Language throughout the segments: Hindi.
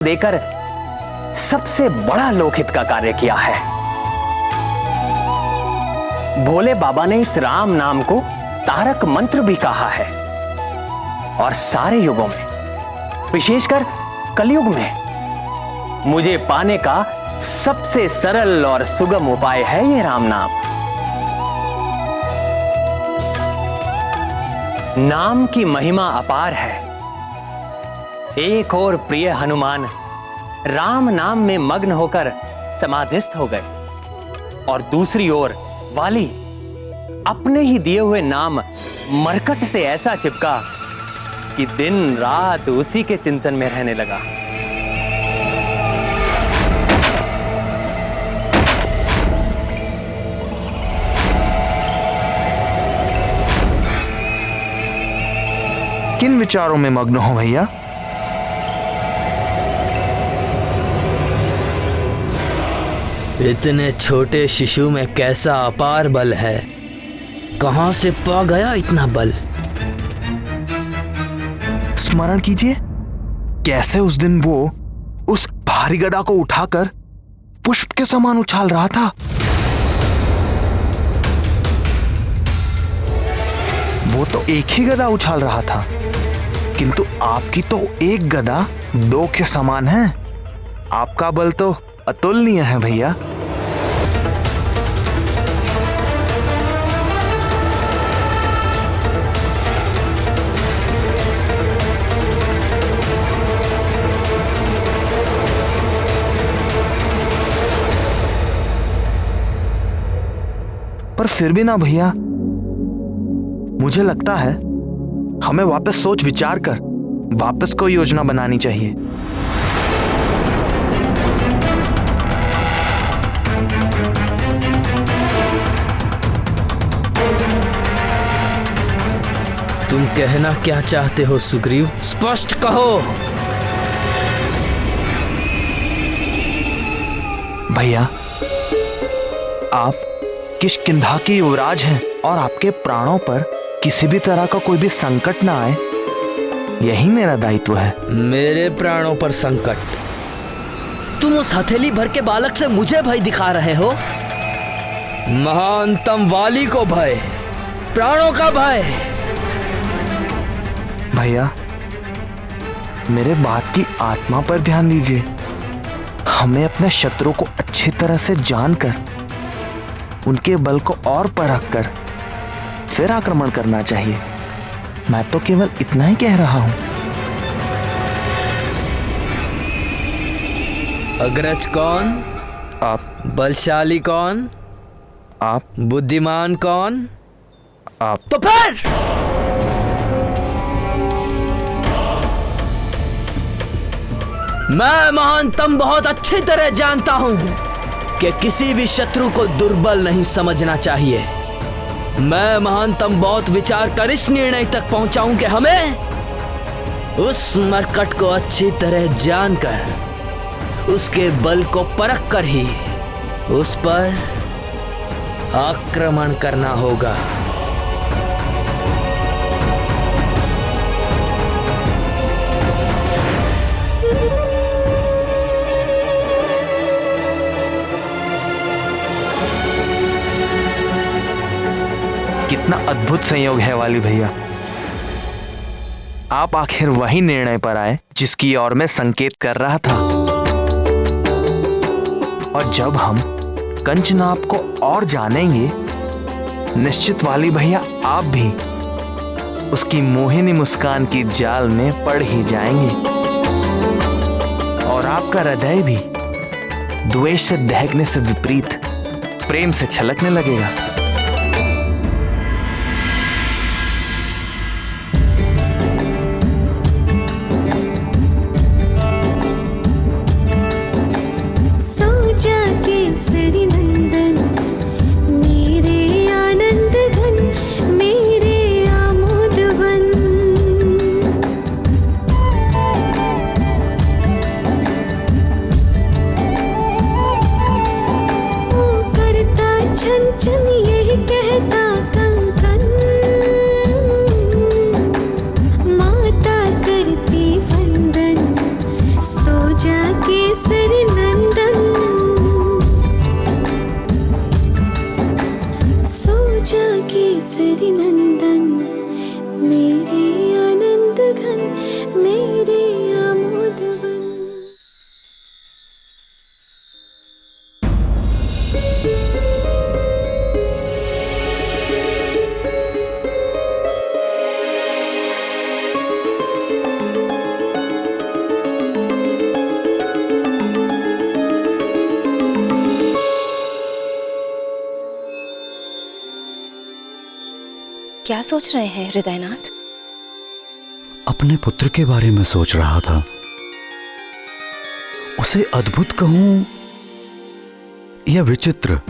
देकर सबसे बड़ा लोकहित का कार्य किया है। भोले बाबा ने इस राम नाम को तारक मंत्र भी कहा है और सारे युगों में, विशेषकर कलयुग में, मुझे पाने का सबसे सरल और सुगम उपाय है ये राम नाम। नाम की महिमा अपार है। एक और प्रिय हनुमान राम नाम में मग्न होकर समाधिस्थ हो गए और दूसरी ओर वाली अपने ही दिए हुए नाम मरकट से ऐसा चिपका कि दिन रात उसी के चिंतन में रहने लगा। किन विचारों में मग्न हो भैया? इतने छोटे शिशु में कैसा अपार बल है, कहां से पा गया इतना बल? स्मरण कीजिए, कैसे उस दिन वो उस भारी गदा को उठाकर पुष्प के समान उछाल रहा था। वो तो एक ही गदा उछाल रहा था, किंतु आपकी तो एक गदा दो के समान है। आपका बल तो अतुलनीय है भैया। पर फिर भी ना भैया, मुझे लगता है हमें वापस सोच विचार कर वापस कोई योजना बनानी चाहिए। तुम कहना क्या चाहते हो सुग्रीव? स्पष्ट कहो। भैया, आप किष्किंधा के युवराज हैं और आपके प्राणों पर किसी भी तरह का कोई भी संकट ना आए, यही मेरा दायित्व है। मेरे प्राणों पर संकट? तुम उस हथेली भर के बालक से मुझे भय दिखा रहे हो? महानतम वाली को भय, प्राणों का भय। भैया, मेरे बात की आत्मा पर ध्यान दीजिए। हमें अपने शत्रु को अच्छी तरह से जानकर उनके बल को और परख कर फिर आक्रमण करना चाहिए। मैं तो केवल इतना ही कह रहा हूं। अग्रज कौन? आप। बलशाली कौन? आप। बुद्धिमान कौन? आप। तो फिर मैं महानतम बहुत अच्छी तरह जानता हूं कि किसी भी शत्रु को दुर्बल नहीं समझना चाहिए। मैं महानतम बहुत विचार कर इस निर्णय तक पहुंचा हूं कि हमें उस मरकट को अच्छी तरह जानकर उसके बल को परख कर ही उस पर आक्रमण करना होगा। कितना अद्भुत संयोग है वाली भैया। आप आखिर वही निर्णय पर आए जिसकी ओर मैं संकेत कर रहा था। और जब हम कंचनाप को और जानेंगे, निश्चित वाली भैया आप भी उसकी मोहिनी मुस्कान की जाल में पड़ ही जाएंगे और आपका हृदय भी द्वेष से दहकने से विपरीत प्रेम से छलकने लगेगा। छन छन ये केसरी नंदन, सो जा केसरी नंदन, मेरे आनंद घन, मेरे आमोद वन। क्या सोच रहे हैं हृदयनाथ? अपने पुत्र के बारे में सोच रहा था। उसे अद्भुत कहूं या विचित्र?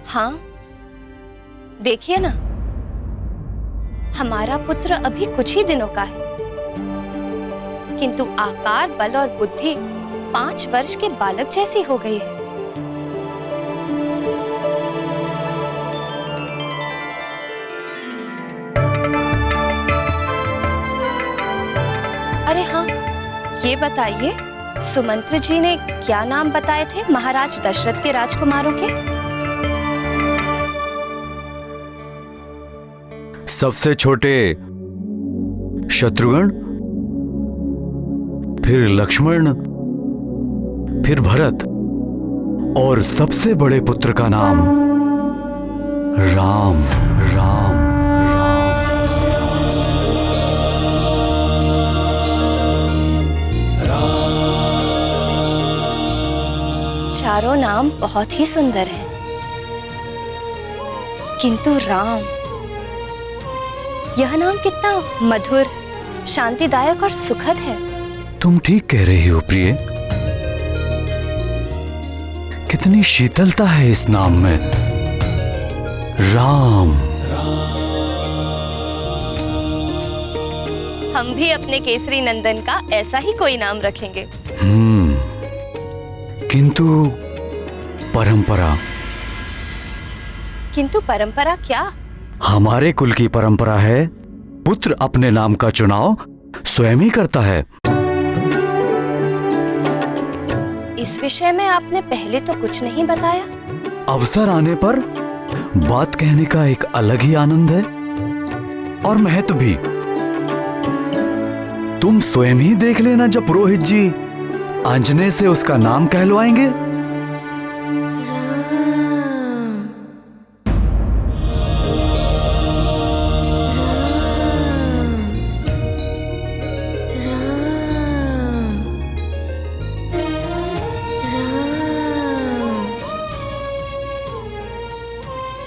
हाँ, देखिए ना, हमारा पुत्र अभी कुछ ही दिनों का है, किंतु आकार, बल और बुद्धि 5 वर्ष के बालक जैसी हो गई है। अरे हाँ, ये बताइए, सुमंत्र जी ने क्या नाम बताए थे महाराज दशरथ के राजकुमारों के? सबसे छोटे शत्रुघ्न, फिर लक्ष्मण, फिर भरत, और सबसे बड़े पुत्र का नाम राम। राम चारों नाम बहुत ही सुंदर हैं, किंतु राम, यह नाम कितना मधुर, शांतिदायक और सुखद है। तुम ठीक कह रही हो प्रिय। कितनी शीतलता है इस नाम में, राम। हम भी अपने केसरी नंदन का ऐसा ही कोई नाम रखेंगे। किंतु परंपरा। किंतु परंपरा क्या? हमारे कुल की परंपरा है, पुत्र अपने नाम का चुनाव स्वयं ही करता है। इस विषय में आपने पहले तो कुछ नहीं बताया। अवसर आने पर बात कहने का एक अलग ही आनंद है और महत्व भी। तुम स्वयं ही देख लेना, जब पुरोहित जी अंजने से उसका नाम कहलवाएंगे।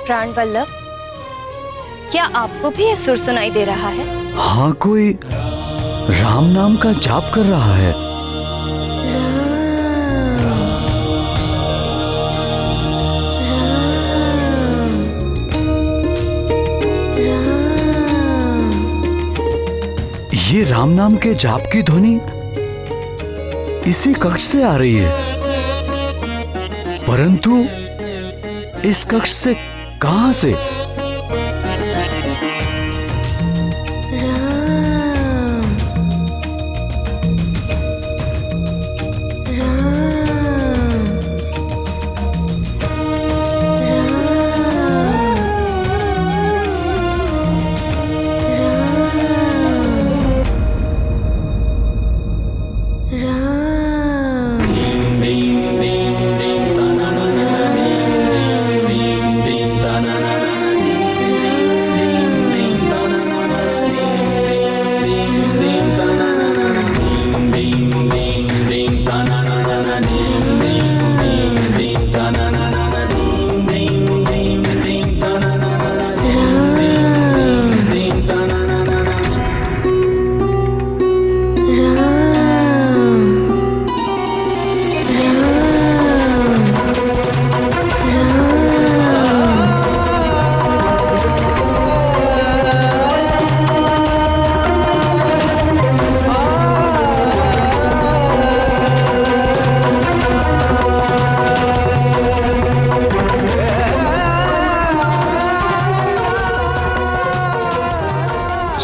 प्राणवल्लभ, क्या आपको भी यह सुर सुनाई दे रहा है? हाँ, कोई राम नाम का जाप कर रहा है। ये राम नाम के जाप की ध्वनि इसी कक्ष से आ रही है, परंतु इस कक्ष से कहां से?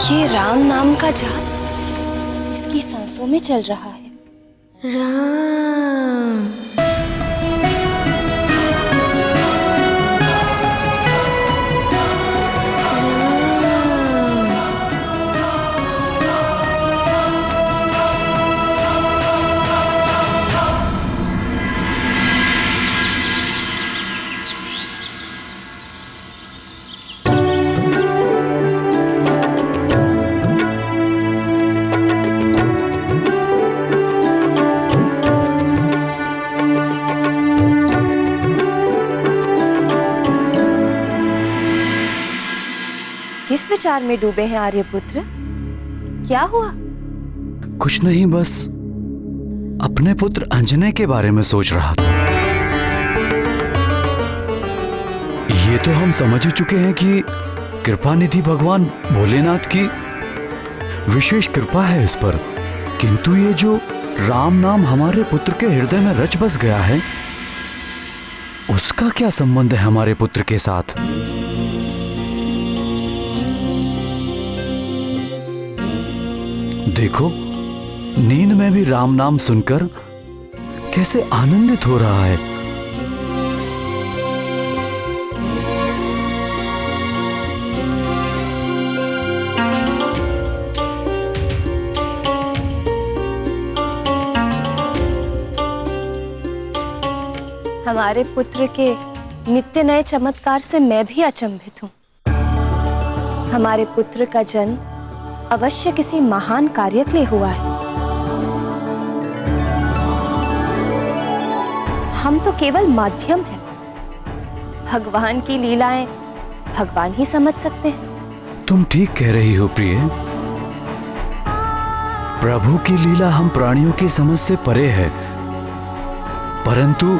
ये राम नाम का जाप इसकी सांसों में चल रहा है। राम किस विचार में डूबे हैं आर्यपुत्र? क्या हुआ? कुछ नहीं, बस अपने पुत्र अंजने के बारे में सोच रहा था। ये तो हम समझ ही चुके हैं कि कृपानिधि भगवान भोलेनाथ की विशेष कृपा है इस पर, किंतु ये जो राम नाम हमारे पुत्र के हृदय में रच बस गया है, उसका क्या संबंध है हमारे पुत्र के साथ? देखो, नींद में भी राम नाम सुनकर कैसे आनंदित हो रहा है। हमारे पुत्र के नित्य नए चमत्कार से मैं भी अचंभित हूँ। हमारे पुत्र का जन्म अवश्य किसी महान कार्य के लिए हुआ है। हम तो केवल माध्यम हैं। भगवान की लीलाएं भगवान ही समझ सकते हैं। तुम ठीक कह रही हो प्रिय। प्रभु की लीला हम प्राणियों की समझ से परे है, परंतु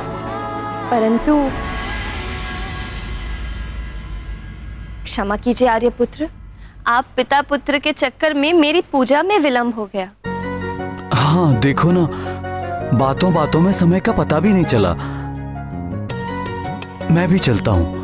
क्षमा कीजिए आर्यपुत्र, आप पिता पुत्र के चक्कर में मेरी पूजा में विलंब हो गया। हाँ, देखो ना, बातों बातों में समय का पता भी नहीं चला। मैं भी चलता हूं।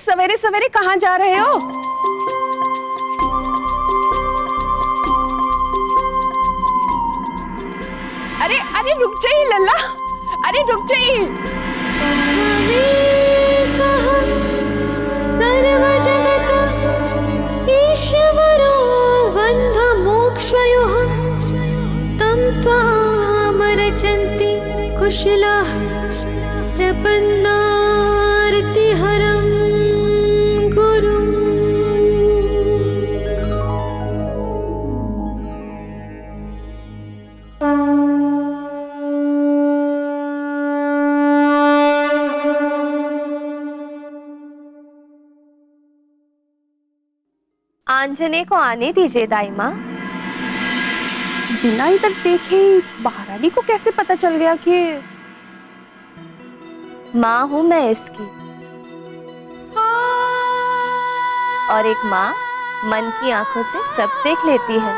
सवेरे सवेरे कहाँ जा रहे हो? अरे अरे रुक जाइए लल्ला, अरे रुक जाइए। सर्व जगत ईश्वरो बन्ध मोक्षयोः तं त्वामर्चन्ति कुशलाः प्रपन्नार्तिहरम् आंजने को आने दीजिए दाई माँ। बिना इधर देखे महारानी को कैसे पता चल गया कि माँ हूं मैं इसकी, और एक माँ मन की आंखों से सब देख लेती है।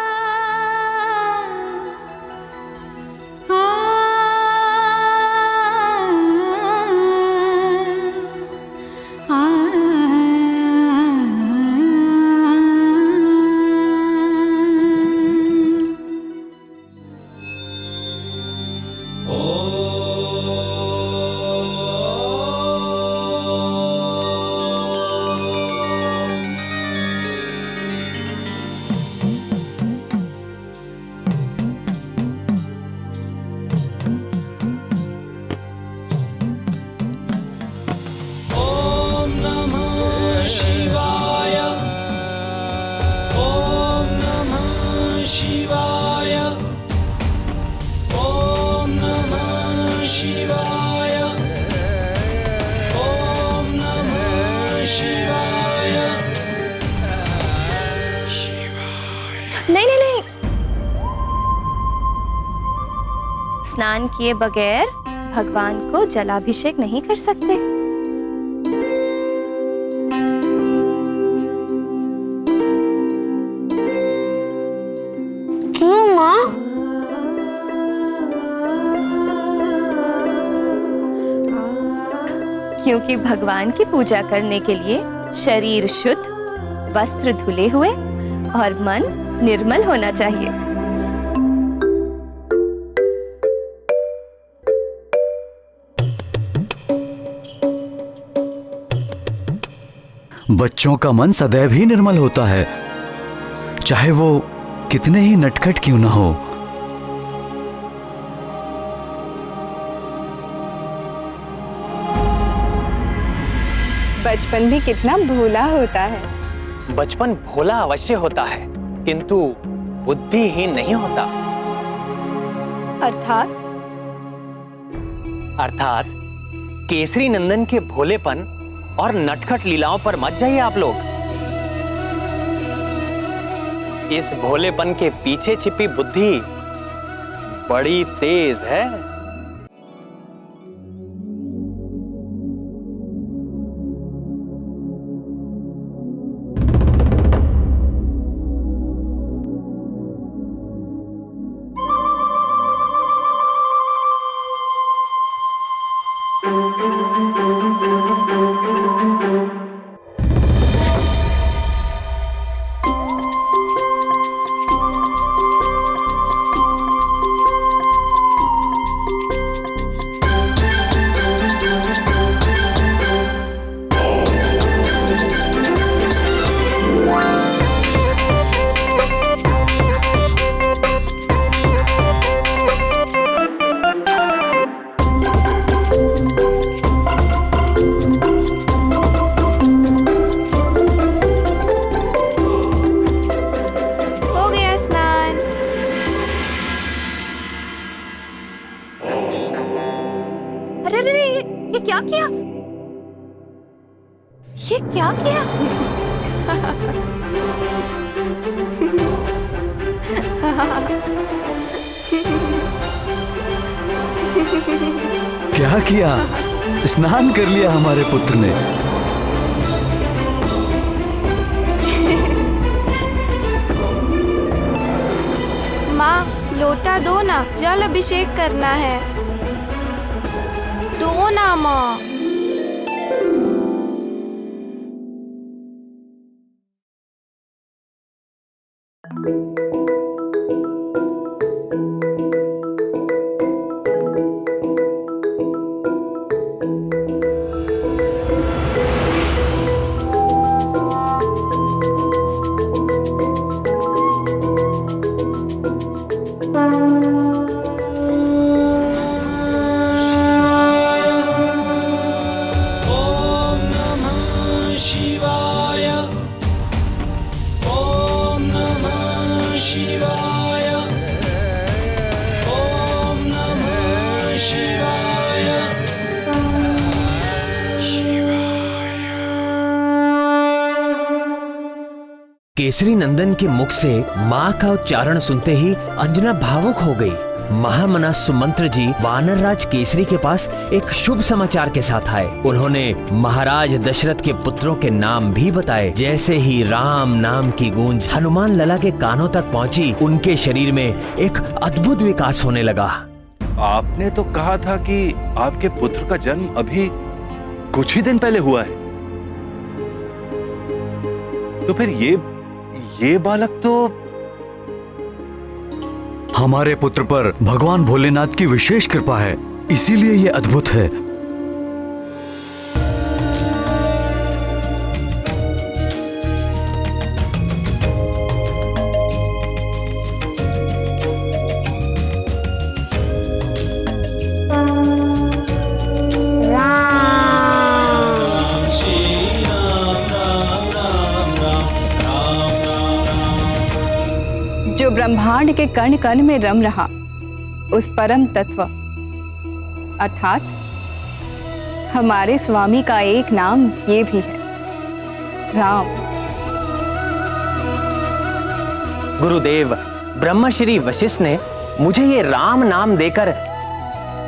नहीं नहीं नहीं, स्नान किए बगैर भगवान को जलाभिषेक नहीं कर सकते। क्यों माँ? क्योंकि भगवान की पूजा करने के लिए शरीर शुद्ध, वस्त्र धुले हुए और मन निर्मल होना चाहिए। बच्चों का मन सदैव ही निर्मल होता है, चाहे वो कितने ही नटखट क्यों ना हो। बचपन भी कितना भोला होता है। बचपन भोला अवश्य होता है, किंतु बुद्धिहीन नहीं होता। अर्थात केसरी नंदन के भोलेपन और नटखट लीलाओं पर मत जाइए आप लोग। इस भोलेपन के पीछे छिपी बुद्धि बड़ी तेज है। क्या किया? ये क्या किया? क्या किया? स्नान कर लिया हमारे पुत्र ने। माँ, लोटा दो ना, जल अभिषेक करना है। दो ना माँ। केसरी नंदन के मुख से माँ का उच्चारण सुनते ही अंजना भावुक हो गई। महामना सुमंत्र जी वानरराज केसरी के पास एक शुभ समाचार के साथ आए। उन्होंने महाराज दशरथ के पुत्रों के नाम भी बताए। जैसे ही राम नाम की गूंज हनुमान लला के कानों तक पहुंची, उनके शरीर में एक अद्भुत विकास होने लगा। आपने तो कहा था कि आपके पुत्र का जन्म अभी कुछ ही दिन पहले हुआ है, तो फिर ये बालक तो हमारे पुत्र पर भगवान भोलेनाथ की विशेष कृपा है, इसीलिए ये अद्भुत है। ब्रह्मांड के कण कण में रम रहा उस परम तत्व अर्थात हमारे स्वामी का एक नाम ये भी है, राम। गुरुदेव ब्रह्मश्री वशिष्ठ ने मुझे ये राम नाम देकर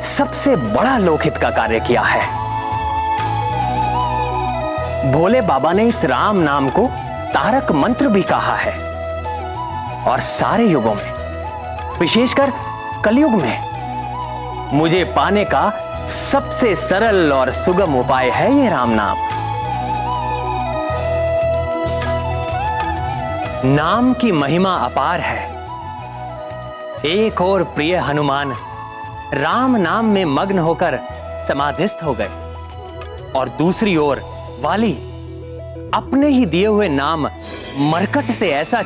सबसे बड़ा लोकहित का कार्य किया है। भोले बाबा ने इस राम नाम को तारक मंत्र भी कहा है और सारे युगों में, विशेषकर कलयुग में, मुझे पाने का सबसे सरल और सुगम उपाय है ये राम नाम। नाम की महिमा अपार है। एक और प्रिय हनुमान राम नाम में मग्न होकर समाधिस्थ हो गए और दूसरी ओर वाली अपने ही दिए हुए नाम मरकट से ऐसा